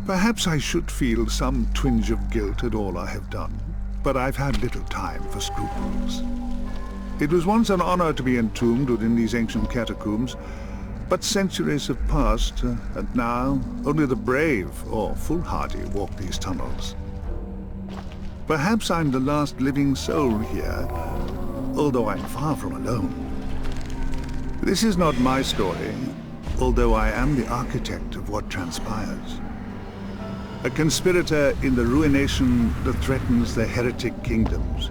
Perhaps I should feel some twinge of guilt at all I have done, but I've had little time for scruples. It was once an honor to be entombed within these ancient catacombs, but centuries have passed, and now only the brave or foolhardy walk these tunnels. Perhaps I'm the last living soul here, although I'm far from alone. This is not my story, although I am the architect of what transpires. A conspirator in the ruination that threatens the heretic kingdoms,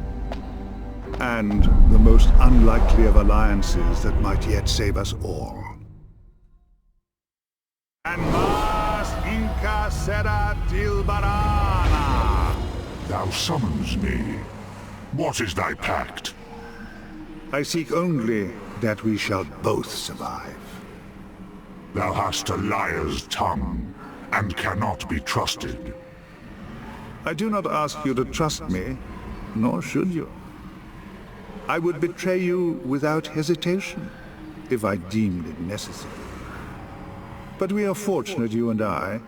and the most unlikely of alliances that might yet save us all. And mas inca sera tilbarana. Thou summons me. What is thy pact? I seek only that we shall both survive. Thou hast a liar's tongue, and cannot be trusted. I do not ask you to trust me, nor should you. I would betray you without hesitation, if I deemed it necessary. But we are fortunate, you and I.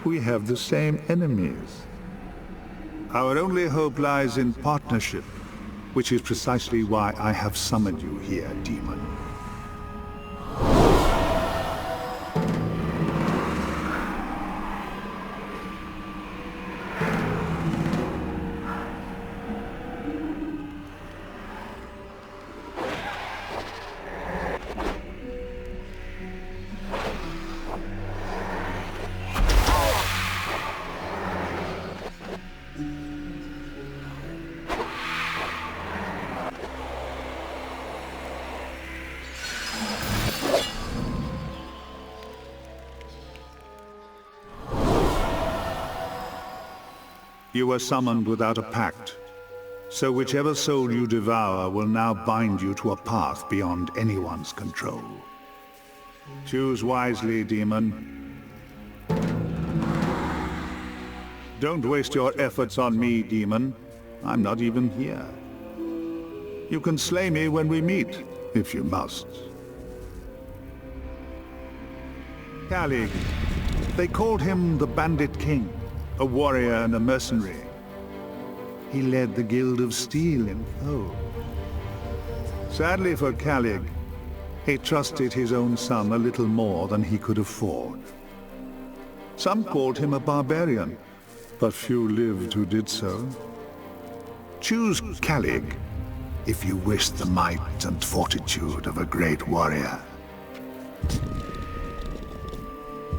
We have the same enemies. Our only hope lies in partnership, which is precisely why I have summoned you here, demon. You were summoned without a pact, so whichever soul you devour will now bind you to a path beyond anyone's control. Choose wisely, demon. Don't waste your efforts on me, demon. I'm not even here. You can slay me when we meet, if you must. Calig. They called him the Bandit King. A warrior and a mercenary. He led the Guild of Steel in Thole. Sadly for Calig, he trusted his own son a little more than he could afford. Some called him a barbarian, but few lived who did so. Choose Calig if you wish the might and fortitude of a great warrior.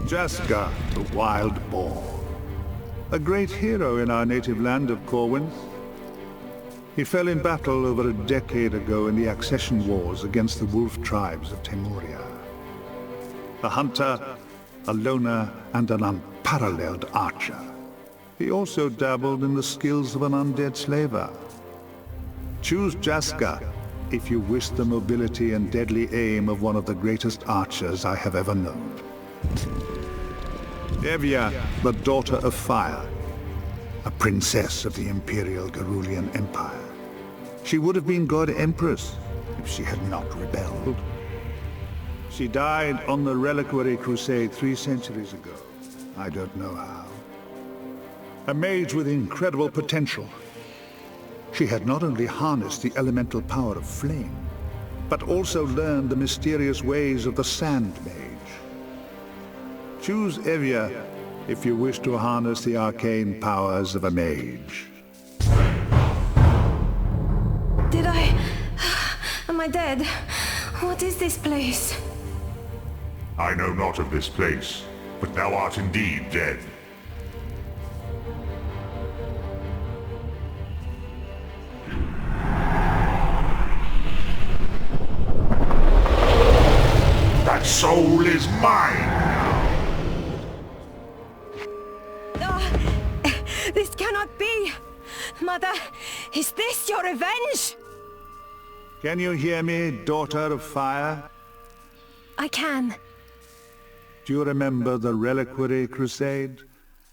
Jaska, the wild boar. A great hero in our native land of Corwin. He fell in battle over a decade ago in the accession wars against the wolf tribes of Temuria. A hunter, a loner, and an unparalleled archer. He also dabbled in the skills of an undead slaver. Choose Jaska if you wish the mobility and deadly aim of one of the greatest archers I have ever known. Evia, the daughter of fire, a princess of the Imperial Garulian Empire. She would have been God Empress if she had not rebelled. She died on the Reliquary Crusade 3 centuries ago. I don't know how. A mage with incredible potential. She had not only harnessed the elemental power of flame, but also learned the mysterious ways of the Sand Mage. Choose Evia if you wish to harness the arcane powers of a mage. Am I dead? What is this place? I know not of this place, but thou art indeed dead. That soul is mine now! This cannot be! Mother, is this your revenge? Can you hear me, daughter of fire? I can. Do you remember the Reliquary Crusade?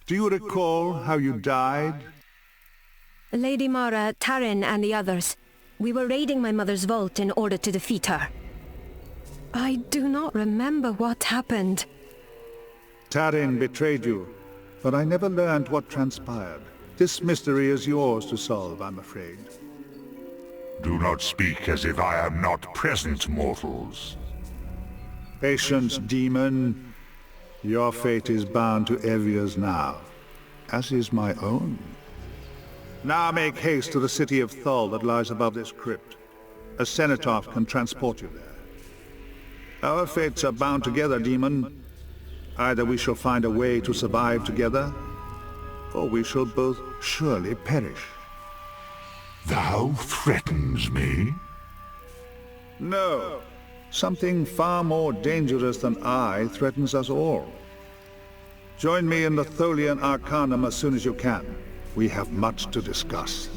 Do you recall how you died? Lady Mara, Tarin, and the others. We were raiding my mother's vault in order to defeat her. I do not remember what happened. Tarin betrayed you, but I never learned what transpired. This mystery is yours to solve, I'm afraid. Do not speak as if I am not present, mortals. Patience, demon. Your fate is bound to Evia's now, as is my own. Now make haste to the city of Thole that lies above this crypt. A cenotaph can transport you there. Our fates are bound together, demon. Either we shall find a way to survive together, or we shall both surely perish. Thou threatens me? No. Something far more dangerous than I threatens us all. Join me in the Tholian Arcanum as soon as you can. We have much to discuss.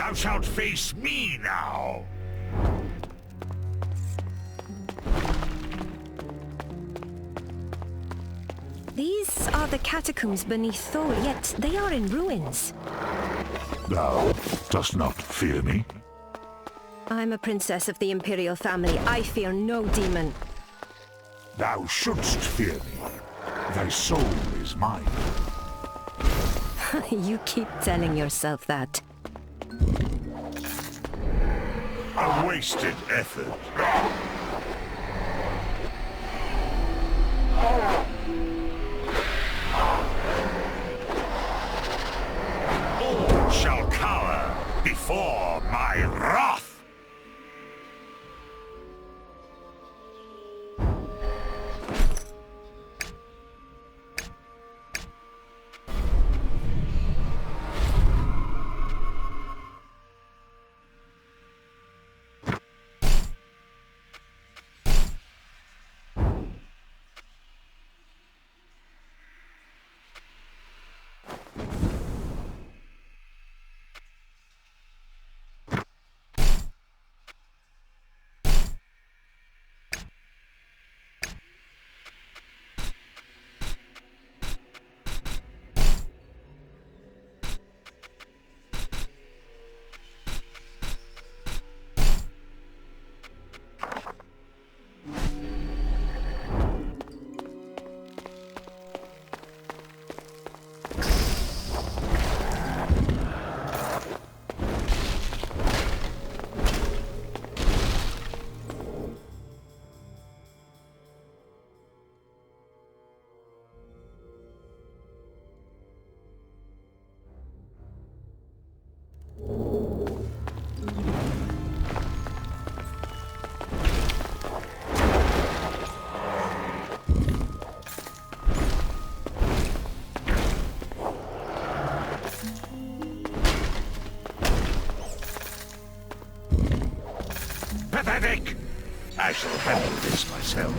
Thou shalt face me now! These are the catacombs beneath Thole, yet they are in ruins. Thou dost not fear me? I'm a princess of the Imperial family. I fear no demon. Thou shouldst fear me. Thy soul is mine. You keep telling yourself that. A wasted effort. All shall cower before my wrath! Pathetic! I shall handle this myself.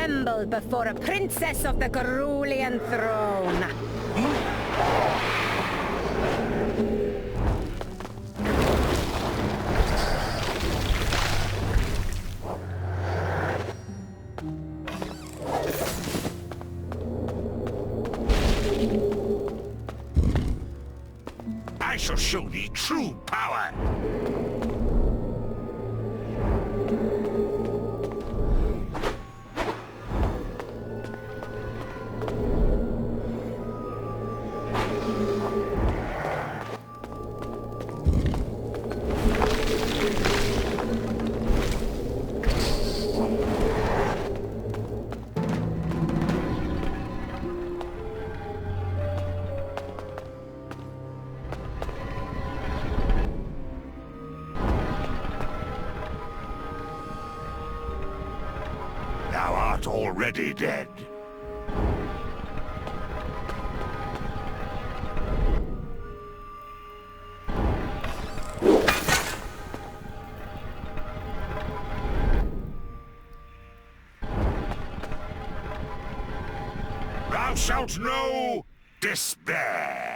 tremble before a princess of the Cerulean throne. I shall show thee true power! Thou art already dead. Thou shalt know despair.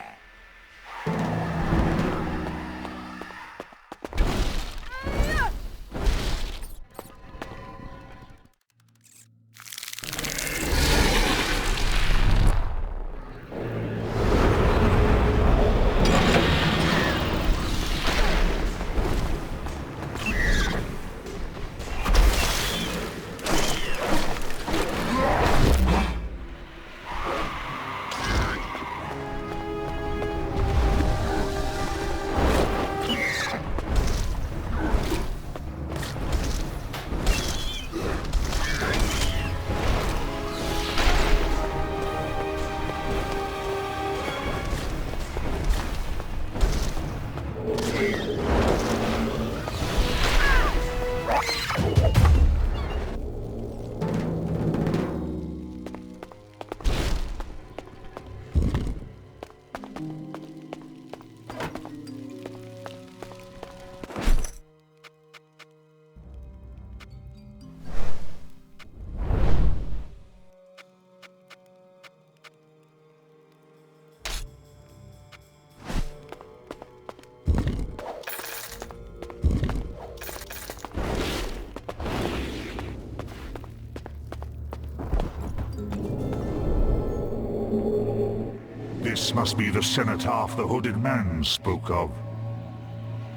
This must be the cenotaph the Hooded Man spoke of.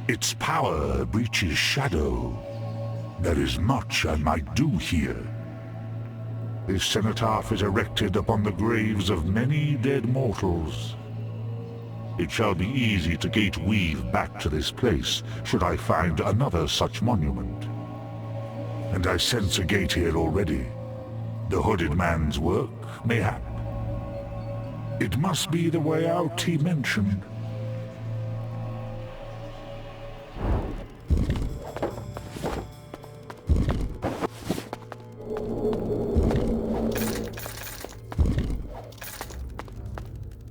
Its power breaches shadow. There is much I might do here. This cenotaph is erected upon the graves of many dead mortals. It shall be easy to gate-weave back to this place, should I find another such monument. And I sense a gate here already. The Hooded Man's work, mayhap. It must be the way out he mentioned.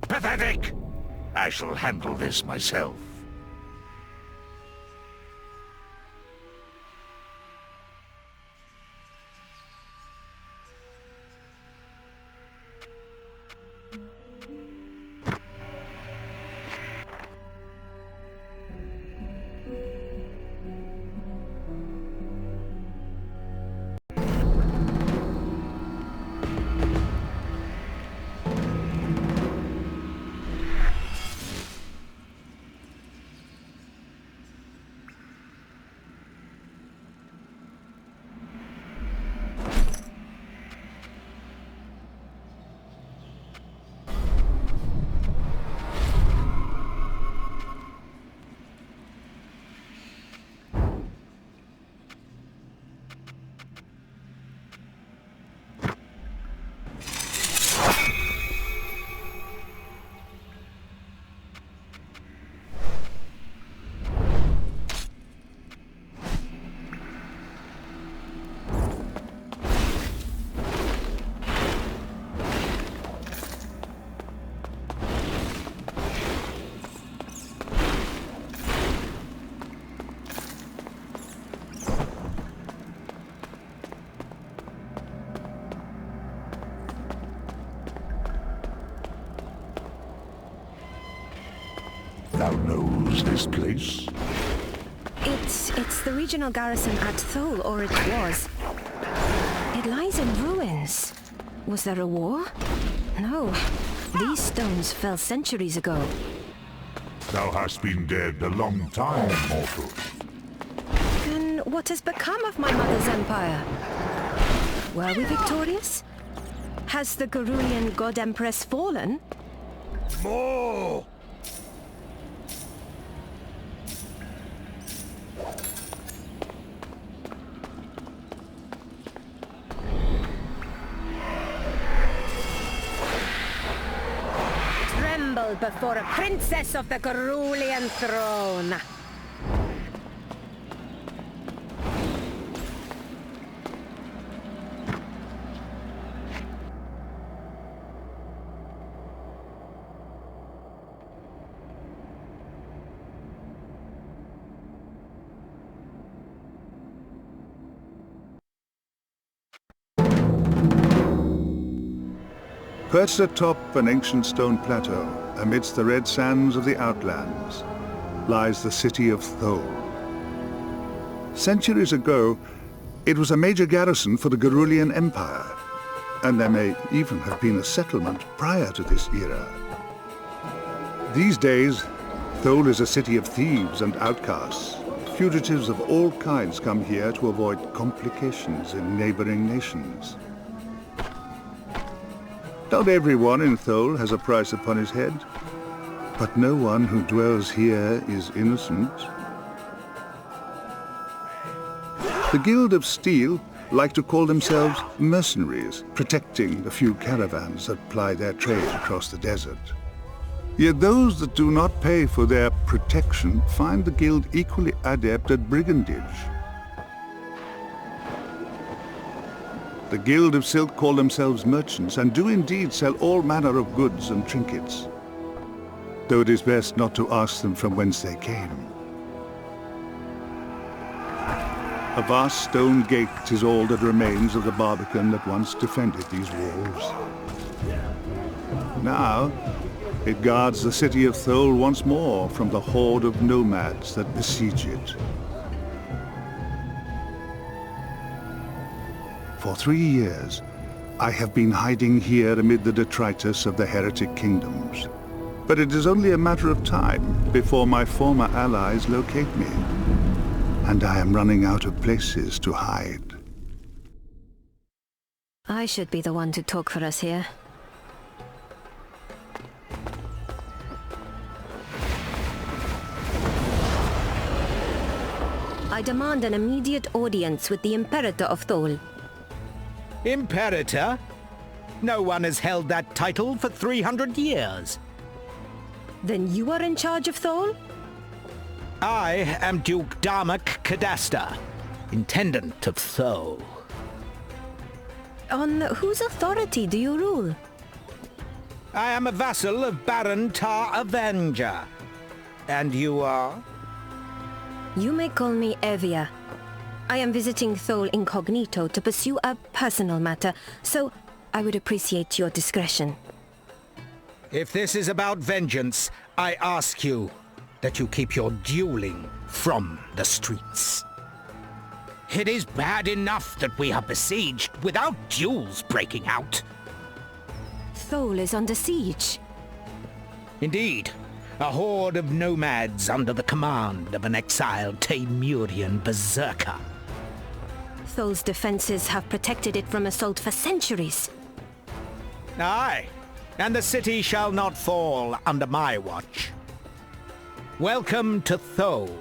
Pathetic! I shall handle this myself. thou knows this place? It's the regional garrison at Thole, or it was. It lies in ruins. Was there a war? No. These stones fell centuries ago. Thou hast been dead a long time, mortal. Then what has become of my mother's empire? Were we victorious? Has the Gerulian god empress fallen? More! Tremble before a princess of the Gerulian throne! Perched atop an ancient stone plateau, amidst the red sands of the Outlands, lies the city of Thole. Centuries ago, it was a major garrison for the Gerulian Empire, and there may even have been a settlement prior to this era. These days, Thole is a city of thieves and outcasts. Fugitives of all kinds come here to avoid complications in neighboring nations. Not everyone in Thole has a price upon his head, but no one who dwells here is innocent. The Guild of Steel like to call themselves mercenaries, protecting the few caravans that ply their trade across the desert. Yet those that do not pay for their protection find the Guild equally adept at brigandage. The Guild of Silk call themselves merchants, and do indeed sell all manner of goods and trinkets, though it is best not to ask them from whence they came. A vast stone gate is all that remains of the barbican that once defended these walls. Now, it guards the city of Thole once more from the horde of nomads that besiege it. For 3 years, I have been hiding here amid the detritus of the heretic kingdoms. But it is only a matter of time before my former allies locate me. And I am running out of places to hide. I should be the one to talk for us here. I demand an immediate audience with the Imperator of Thole. Imperator? No one has held that title for 300 years. Then you are in charge of Thole? I am Duke Darmok Cadasta, Intendant of Thole. On whose authority do you rule? I am a vassal of Baron Tar Avenger. And you are? You may call me Evia. I am visiting Thole incognito to pursue a personal matter, so I would appreciate your discretion. If this is about vengeance, I ask you that you keep your dueling from the streets. It is bad enough that we are besieged without duels breaking out. Thole is under siege. Indeed, a horde of nomads under the command of an exiled Taimurian berserker. Thole's defenses have protected it from assault for centuries. Aye, and the city shall not fall under my watch. Welcome to Thole,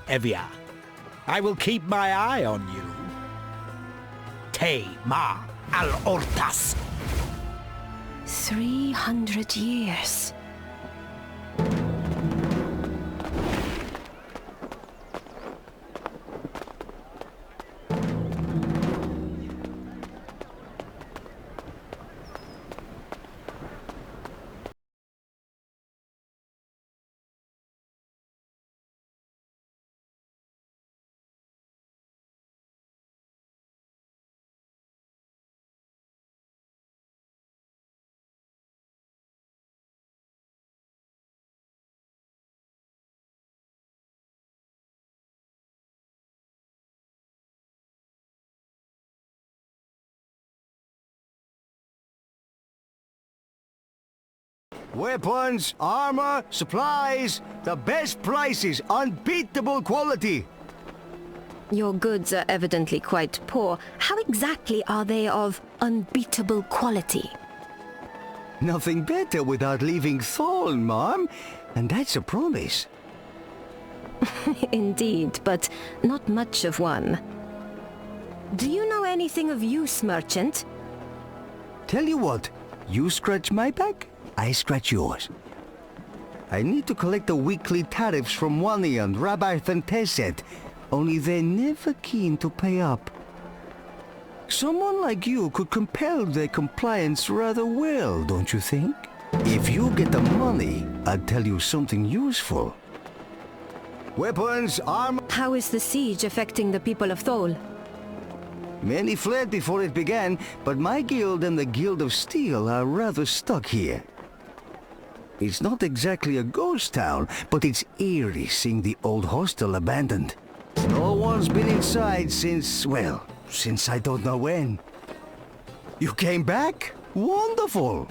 Evia. I will keep my eye on you. Te Ma al-Ortas. 300 years. Weapons, armor, supplies, the best prices, unbeatable quality. Your goods are evidently quite poor. How exactly are they of unbeatable quality? Nothing better without leaving Thole, Mom. And that's a promise. Indeed, but not much of one. Do you know anything of use, merchant? Tell you what, you scratch my back, I scratch yours. I need to collect the weekly tariffs from Wani and Rabbi Thantesset, only they're never keen to pay up. Someone like you could compel their compliance rather well, don't you think? If you get the money, I'll tell you something useful. Weapons, armor... How is the siege affecting the people of Thole? Many fled before it began, but my guild and the Guild of Steel are rather stuck here. It's not exactly a ghost town, but it's eerie seeing the old hostel abandoned. No one's been inside since, well, since I don't know when. You came back? Wonderful!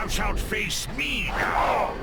Thou shalt face me now!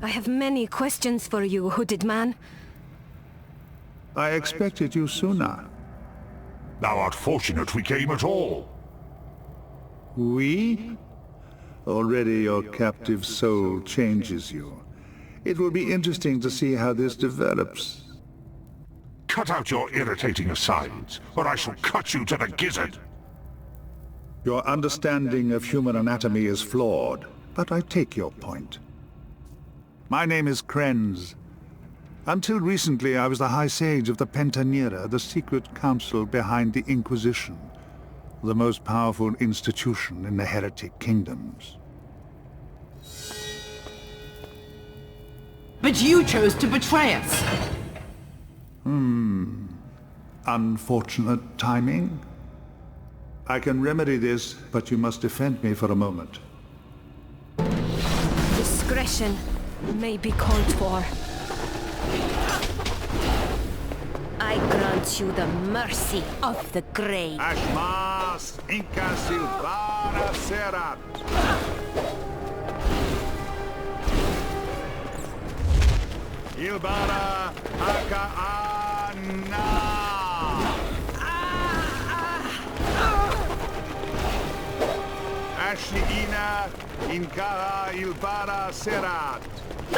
I have many questions for you, hooded man. I expected you sooner. Thou art fortunate we came at all. We? Already your captive soul changes you. It will be interesting to see how this develops. Cut out your irritating asides, or I shall cut you to the gizzard. Your understanding of human anatomy is flawed, but I take your point. My name is Krenz. Until recently, I was the High Sage of the Pentanera, the secret council behind the Inquisition, the most powerful institution in the heretic kingdoms. But you chose to betray us! Unfortunate timing? I can remedy this, but you must defend me for a moment. Discretion may be called for. I grant you the mercy of the grave. Ashmas Inca Silvara Serat. Ilbara Akaana. Ashliina Incara Ilbara Serat. I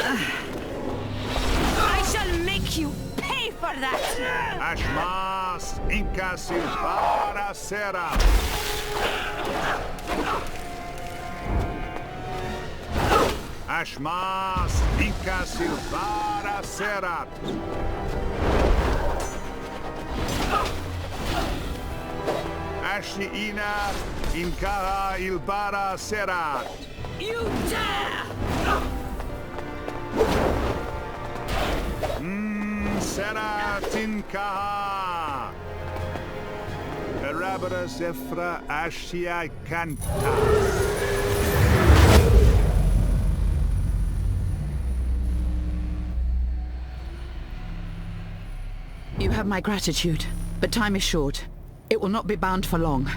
shall make you pay for that! Ashmas Inca Silvara Serat. Ashmas Inca Silvara Serat. Ashliina Incara Ilbara Serat. You dare! Seratin Kaha. Erabra Zefra Ashia Kanta. You have my gratitude, but time is short. It will not be bound for long.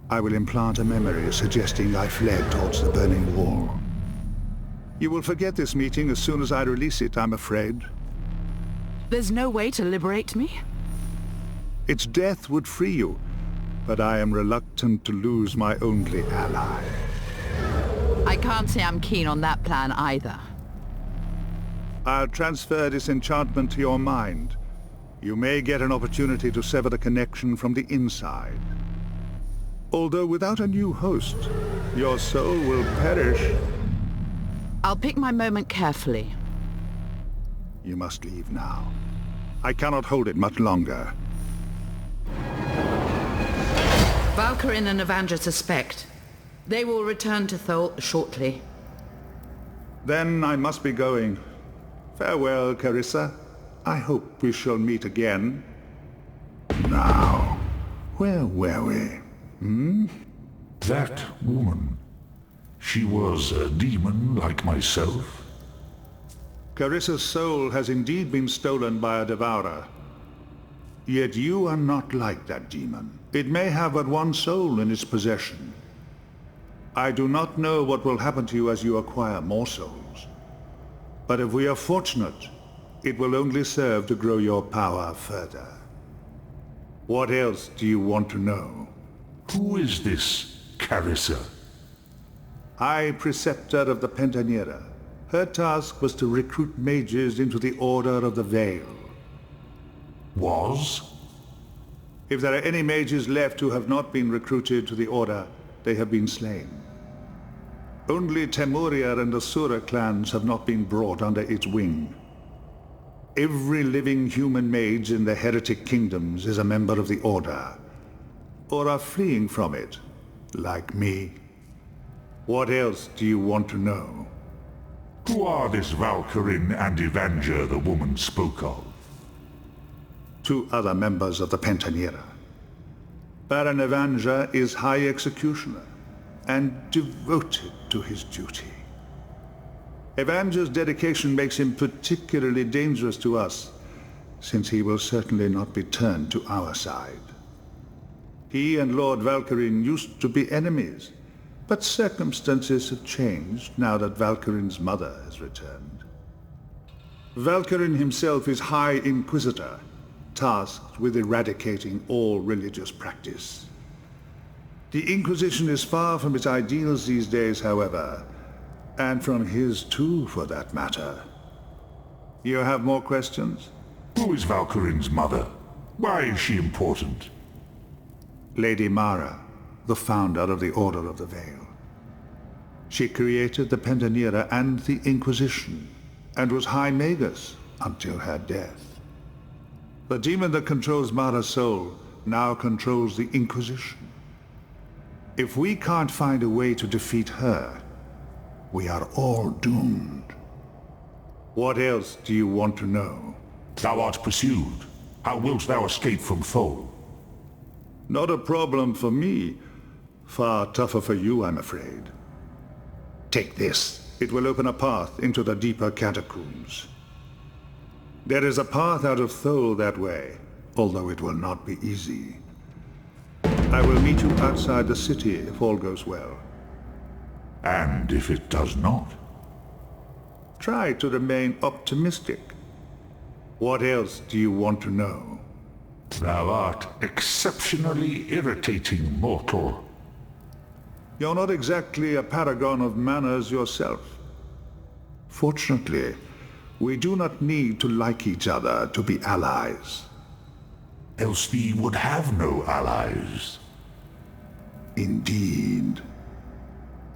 I will implant a memory suggesting I fled towards the burning wall. You will forget this meeting as soon as I release it, I'm afraid. There's no way to liberate me? Its death would free you, but I am reluctant to lose my only ally. I can't say I'm keen on that plan either. I'll transfer disenchantment to your mind. You may get an opportunity to sever the connection from the inside. Although without a new host, your soul will perish. I'll pick my moment carefully. You must leave now. I cannot hold it much longer. Valkyrin and Evandra suspect. They will return to Thole shortly. Then I must be going. Farewell, Carissa. I hope we shall meet again. Now, where were we? That woman. She was a demon like myself. Carissa's soul has indeed been stolen by a devourer. Yet you are not like that demon. It may have but one soul in its possession. I do not know what will happen to you as you acquire more souls. But if we are fortunate, it will only serve to grow your power further. What else do you want to know? Who is this Carissa? High Preceptor of the Pentanera, Her task was to recruit mages into the Order of the Veil. Was? If there are any mages left who have not been recruited to the Order, they have been slain. Only Temuria and Asura clans have not been brought under its wing. Every living human mage in the heretic kingdoms is a member of the Order, or are fleeing from it, like me. What else do you want to know? Who are this Valkyrin and Evia the woman spoke of? 2 other members of the Pentanera. Baron Evia is High Executioner, and devoted to his duty. Evanger's dedication makes him particularly dangerous to us, since he will certainly not be turned to our side. He and Lord Valkyrin used to be enemies, but circumstances have changed now that Valkyrin's mother has returned. Valkyrin himself is High Inquisitor, tasked with eradicating all religious practice. The Inquisition is far from its ideals these days, however, and from his too, for that matter. You have more questions? Who is Valkyrin's mother? Why is she important? Lady Mara, the founder of the Order of the Veil. She created the Pentanera and the Inquisition, and was High Magus until her death. The demon that controls Mara's soul now controls the Inquisition. If we can't find a way to defeat her, we are all doomed. What else do you want to know? Thou art pursued. How wilt thou escape from Thole? Not a problem for me. Far tougher for you, I'm afraid. Take this. It will open a path into the deeper catacombs. There is a path out of Thole that way, although it will not be easy. I will meet you outside the city if all goes well. And if it does not? Try to remain optimistic. What else do you want to know? Thou art exceptionally irritating, mortal. You're not exactly a paragon of manners yourself. Fortunately, we do not need to like each other to be allies. Else thee would have no allies. Indeed.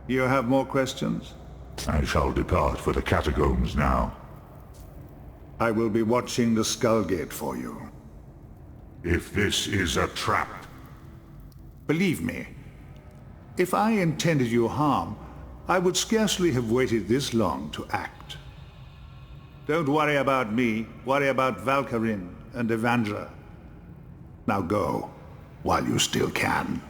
You have more questions? I shall depart for the catacombs now. I will be watching the Skullgate for you. If this is a trap. Believe me, if I intended you harm, I would scarcely have waited this long to act. Don't worry about me, worry about Valkyrin and Evandra. Now go, while you still can.